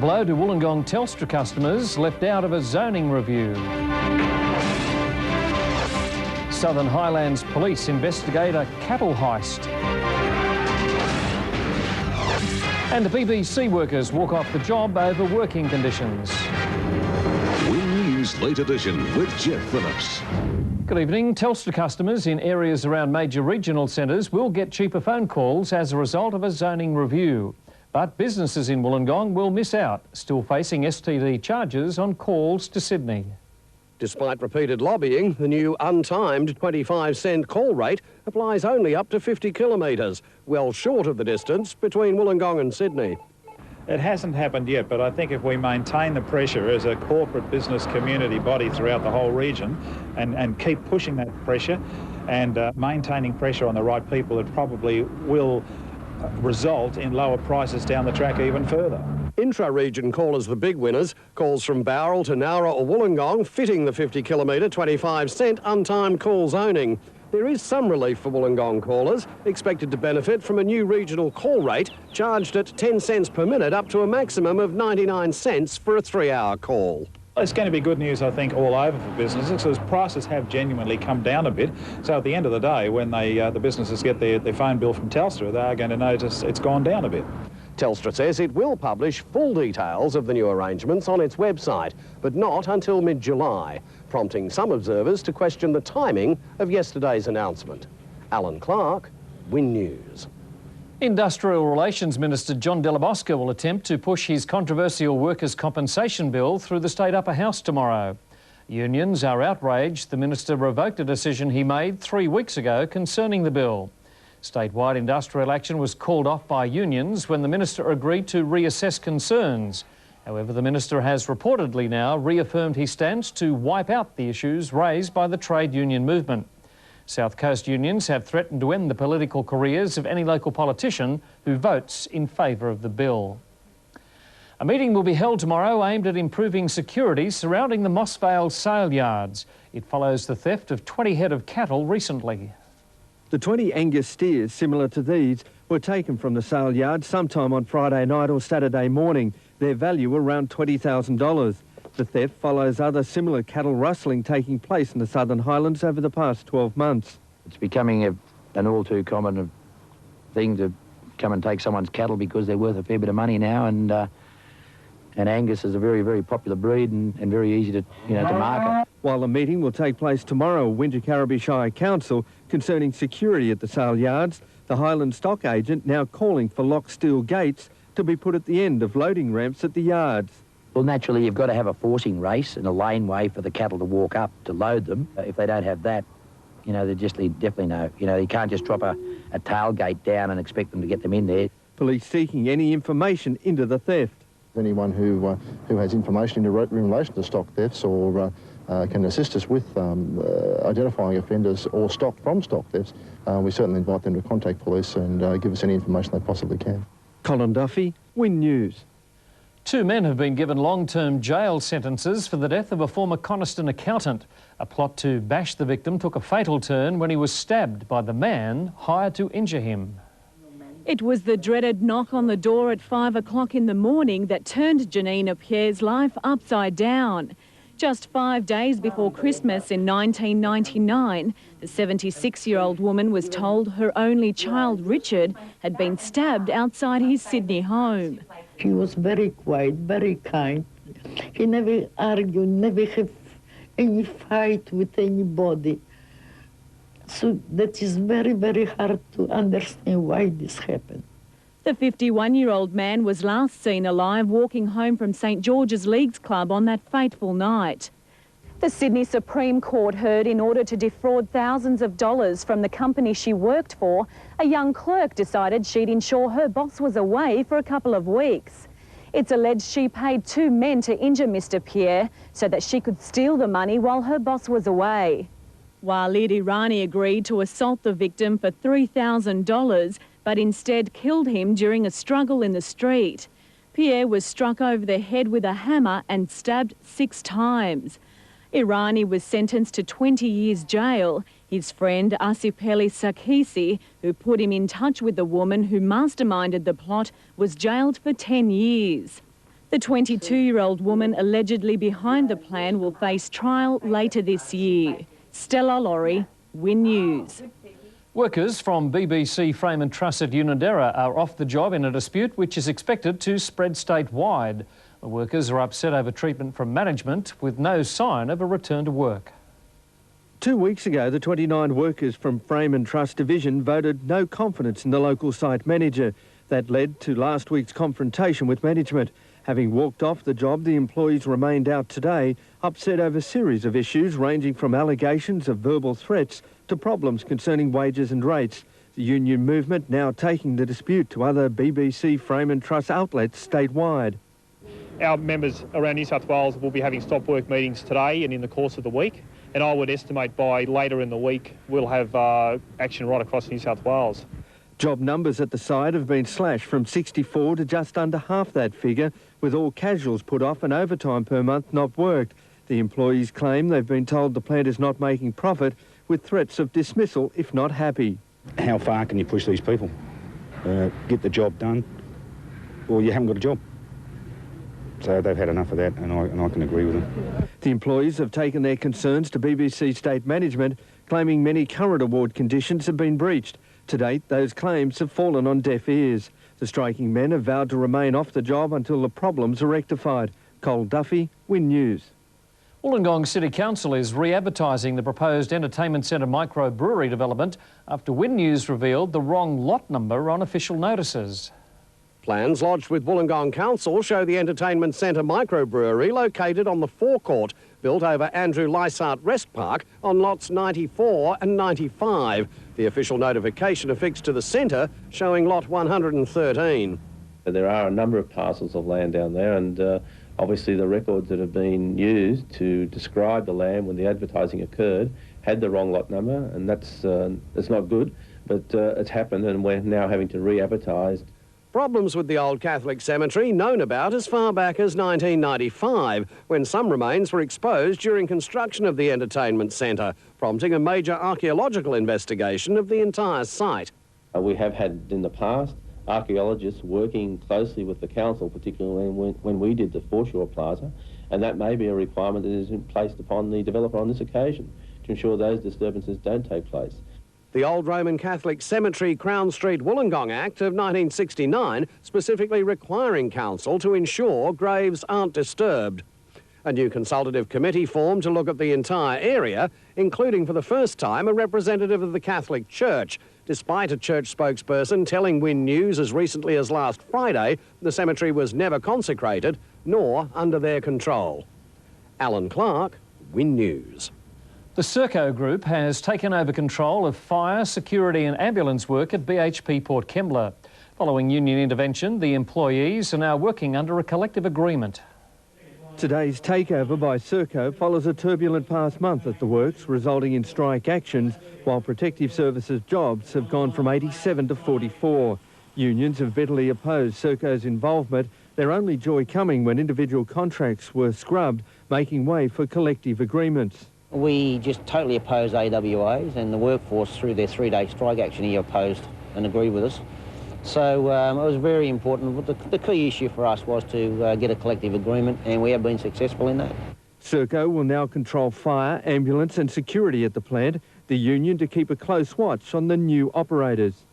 blow to Wollongong Telstra customers left out of a zoning review. Southern Highlands Police investigate a cattle heist. And the BBC workers walk off the job over working conditions. Win News Late Edition with Geoff Phillips. Good evening. Telstra customers in areas around major regional centres will get cheaper phone calls as a result of a zoning review. But businesses in Wollongong will miss out, still facing STD charges on calls to Sydney. Despite repeated lobbying, the new untimed 25-cent call rate applies only up to 50 kilometres, well short of the distance between Wollongong and Sydney. It hasn't happened yet, but I think if we maintain the pressure as a corporate business community body throughout the whole region and keep pushing that pressure and maintaining pressure on the right people, it probably will result in lower prices down the track even further. Intra-region callers the big winners. Calls from Bowral to Nowra or Wollongong fitting the 50-kilometre 25-cent untimed call zoning. There is some relief for Wollongong callers, expected to benefit from a new regional call rate charged at 10 cents per minute up to a maximum of 99 cents for a 3-hour call. It's going to be good news, I think, all over for businesses because prices have genuinely come down a bit. So at the end of the day, when the businesses get their phone bill from Telstra, they are going to notice it's gone down a bit. Telstra says it will publish full details of the new arrangements on its website, but not until mid-July, prompting some observers to question the timing of yesterday's announcement. Alan Clark, Win News. Industrial Relations Minister John Delabosca will attempt to push his controversial workers' compensation bill through the state upper house tomorrow. Unions are outraged the minister revoked a decision he made 3 weeks ago concerning the bill. Statewide industrial action was called off by unions when the minister agreed to reassess concerns. However, the minister has reportedly now reaffirmed his stance to wipe out the issues raised by the trade union movement. South Coast unions have threatened to end the political careers of any local politician who votes in favour of the bill. A meeting will be held tomorrow aimed at improving security surrounding the Moss Vale sale yards. It follows the theft of 20 head of cattle recently. The 20 Angus steers similar to these were taken from the sale yard sometime on Friday night or Saturday morning, their value around $20,000. The theft follows other similar cattle rustling taking place in the Southern Highlands over the past 12 months. It's becoming an all too common thing to come and take someone's cattle because they're worth a fair bit of money now, and Angus is a very, very popular breed and very easy to market. While a meeting will take place tomorrow at Winter Carriby Shire Council concerning security at the sale yards, the Highland stock agent now calling for locked steel gates to be put at the end of loading ramps at the yards. Well, naturally, you've got to have a forcing race and a laneway for the cattle to walk up to load them. If they don't have that, they definitely know. You can't just drop a tailgate down and expect them to get them in there. Police seeking any information into the theft. Anyone who has information in relation to stock thefts or can assist us with identifying offenders or stock from stock thefts, we certainly invite them to contact police and give us any information they possibly can. Colin Duffy, Win News. 2 men have been given long-term jail sentences for the death of a former Coniston accountant. A plot to bash the victim took a fatal turn when he was stabbed by the man hired to injure him. It was the dreaded knock on the door at 5 o'clock in the morning that turned Janina Pierre's life upside down. Just 5 days before Christmas in 1999, the 76-year-old woman was told her only child, Richard, had been stabbed outside his Sydney home. He was very quiet, very kind. He never argued, never had any fight with anybody. So that is very, very hard to understand why this happened. The 51-year-old man was last seen alive walking home from St George's Leagues Club on that fateful night. The Sydney Supreme Court heard in order to defraud thousands of dollars from the company she worked for, a young clerk decided she'd ensure her boss was away for a couple of weeks. It's alleged she paid 2 men to injure Mr Pierre so that she could steal the money while her boss was away. Walid Irani agreed to assault the victim for $3,000, but instead killed him during a struggle in the street. Pierre was struck over the head with a hammer and stabbed 6 times. Irani was sentenced to 20 years jail. His friend Asipeli Sakisi, who put him in touch with the woman who masterminded the plot, was jailed for 10 years. The 22-year-old woman allegedly behind the plan will face trial later this year. Stella Laurie, Win News. Workers from BBC Frame and Truss at Illawarra are off the job in a dispute which is expected to spread statewide. The workers are upset over treatment from management with no sign of a return to work. 2 weeks ago, the 29 workers from Frame and Truss Division voted no confidence in the local site manager. That led to last week's confrontation with management. Having walked off the job, the employees remained out today, upset over a series of issues ranging from allegations of verbal threats to problems concerning wages and rates. The union movement now taking the dispute to other BBC Frame and Truss outlets statewide. Our members around New South Wales will be having stop work meetings today and in the course of the week, and I would estimate by later in the week we'll have action right across New South Wales. Job numbers at the site have been slashed from 64 to just under half that figure, with all casuals put off and overtime per month not worked. The employees claim they've been told the plant is not making profit, with threats of dismissal if not happy. How far can you push these people? Get the job done, or you haven't got a job. So they've had enough of that, and I can agree with them. The employees have taken their concerns to BBC State Management, claiming many current award conditions have been breached. To date, those claims have fallen on deaf ears. The striking men have vowed to remain off the job until the problems are rectified. Cole Duffy, Win News. Wollongong City Council is re-advertising the proposed entertainment centre microbrewery development after Win News revealed the wrong lot number on official notices. Plans lodged with Wollongong Council show the entertainment centre microbrewery located on the forecourt built over Andrew Lysart Rest Park on lots 94 and 95. The official notification affixed to the centre showing lot 113. There are a number of parcels of land down there, and obviously the records that have been used to describe the land when the advertising occurred had the wrong lot number, and that's not good, but it's happened and we're now having to re-advertise. Problems with the old Catholic cemetery known about as far back as 1995, when some remains were exposed during construction of the entertainment centre, prompting a major archaeological investigation of the entire site. We have had in the past archaeologists working closely with the council, particularly when we did the Foreshore Plaza, and that may be a requirement that is placed upon the developer on this occasion to ensure those disturbances don't take place. The old Roman Catholic Cemetery Crown Street Wollongong Act of 1969 specifically requiring council to ensure graves aren't disturbed. A new consultative committee formed to look at the entire area, including for the first time a representative of the Catholic Church, despite a church spokesperson telling Win News as recently as last Friday the cemetery was never consecrated nor under their control. Alan Clark, Win News. The Serco Group has taken over control of fire, security and ambulance work at BHP Port Kembla. Following union intervention, the employees are now working under a collective agreement. Today's takeover by Serco follows a turbulent past month at the works, resulting in strike actions, while protective services jobs have gone from 87 to 44. Unions have bitterly opposed Serco's involvement, their only joy coming when individual contracts were scrubbed, making way for collective agreements. We just totally oppose AWAs, and the workforce through their 3-day strike action here opposed and agreed with us. So it was very important. The key issue for us was to get a collective agreement, and we have been successful in that. Serco will now control fire, ambulance and security at the plant, the union to keep a close watch on the new operators.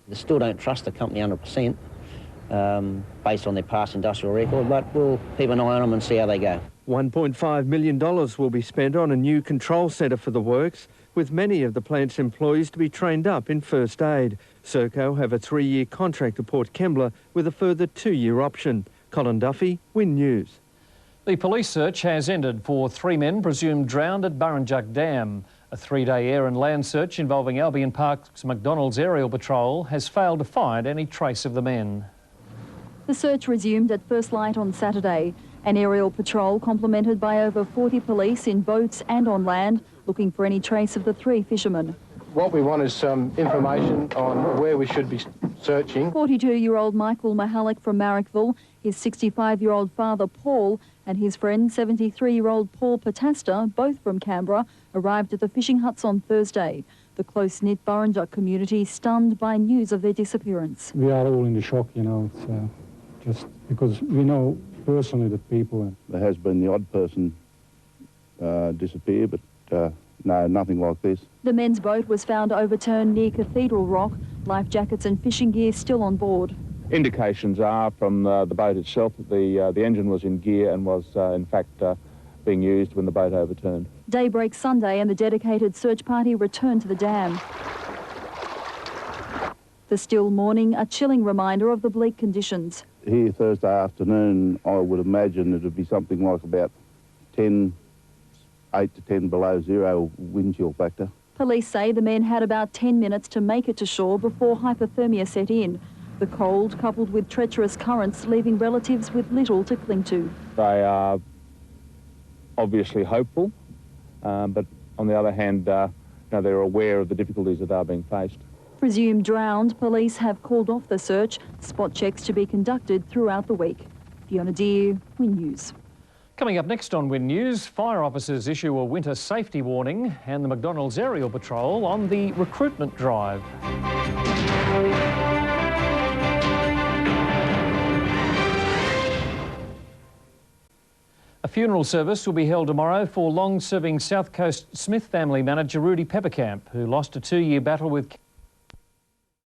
They still don't trust the company 100% based on their past industrial record, but we'll keep an eye on them and see how they go. $1.5 million will be spent on a new control centre for the works, with many of the plant's employees to be trained up in first aid. Serco have a 3-year contract to Port Kembla with a further 2-year option. Colin Duffy, Win News. The police search has ended for 3 men presumed drowned at Burrinjuck Dam. A 3-day air and land search involving Albion Park's McDonald's aerial patrol has failed to find any trace of the men. The search resumed at first light on Saturday. An aerial patrol complemented by over 40 police in boats and on land, looking for any trace of the 3 fishermen. What we want is some information on where we should be searching. 42-year-old Michael Mahalik from Marrickville, his 65-year-old father Paul and his friend 73-year-old Paul Patasta, both from Canberra, arrived at the fishing huts on Thursday. The close-knit Burrinjuck community stunned by news of their disappearance. We are all in the shock, you know, it's just because we know personally to people. There has been the odd person disappear, but no, nothing like this. The men's boat was found overturned near Cathedral Rock. Life jackets and fishing gear still on board. Indications are from the boat itself that the engine was in gear and was in fact being used when the boat overturned. Daybreak Sunday and the dedicated search party returned to the dam. The still morning, a chilling reminder of the bleak conditions. Here Thursday afternoon, I would imagine it would be something like about 8 to 10 below zero wind chill factor. Police say the men had about 10 minutes to make it to shore before hypothermia set in. The cold, coupled with treacherous currents, leaving relatives with little to cling to. They are obviously hopeful, but on the other hand, they're aware of the difficulties that are being faced. Presumed drowned, police have called off the search. Spot checks to be conducted throughout the week. Fiona Deer, Win News. Coming up next on Win News, fire officers issue a winter safety warning and the McDonald's aerial patrol on the recruitment drive. A funeral service will be held tomorrow for long-serving South Coast Smith family manager Rudy Peppercamp, who lost a 2-year battle with